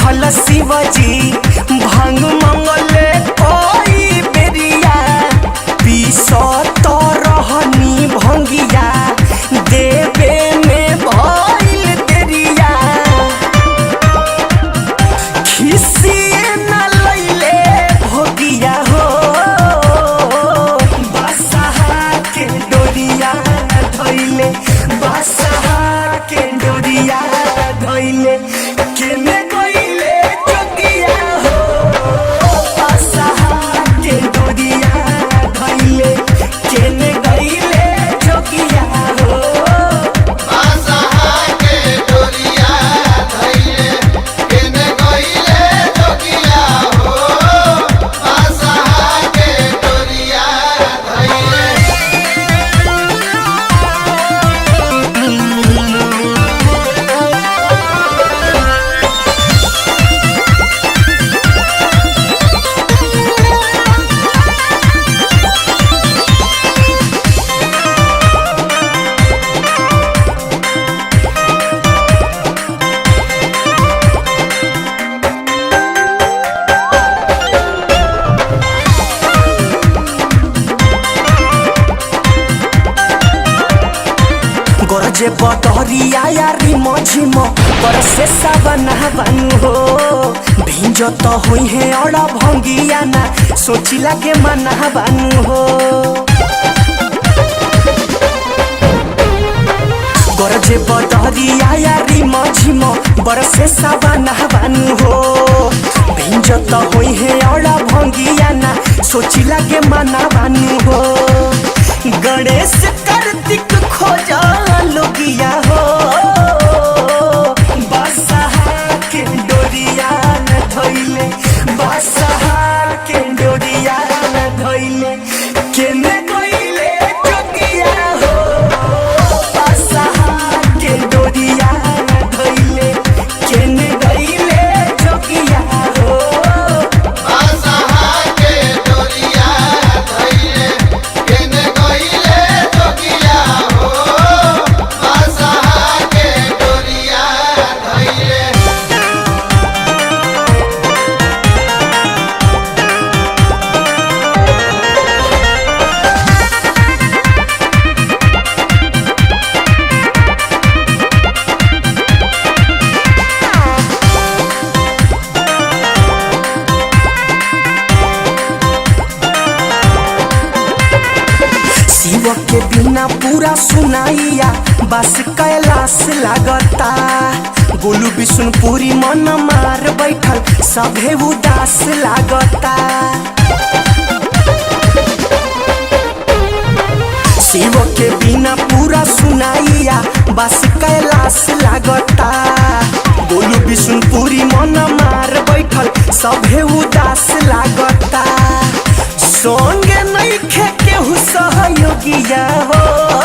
बैठल शिवजी भांग मंगले कोई बेरिया पीसो तो रहनी भंगिया देवे में भइल देरिया खिसिए न लैले भोगिया हो बसहा के डोरिया धइले बसहा के डोरिया धइले केने गइले जोगिया हो बसहा के डोरिया धइले केने गइले जोगिया हो बसहा के डोरिया धइले केने गइले जोगिया हो बसहा के डोरिया धइले गरजे बदरिया यारी मझिम बरसे सावन बानु हो भिंज तो हुई है अड़ा भंगिया ना सोचिला के मना बानु हो गरजे बदरिया यारी मझिम बरसे सावन बानु हो भिंज तो हुई है अड़ा भंगिया ना सोचिला के मना बानु हो गणेश कार्तिक खोजा लोगिया हो बसहा के डोरिया न धइले बसहा के डोरिया न धइले केने गइले जोगिया हो बसहा के डोरिया न धइले केने गइले जोगिया हो बसहा के डोरिया धइले केने गइले जोगिया हो बसहा के डोरिया धइले शिव के बिना पूरा सुनाइया बस कैलाश लागता गोलू बिशुनपुरी मन मार बैठल सभे उदास लागता शिव के बिना पूरा सुनाइया बस कैलाश लागता गोलू बिशुनपुरी मन मार बैठल सभे उदास लागता संगे नहीं खे केहू सहयोगिया हो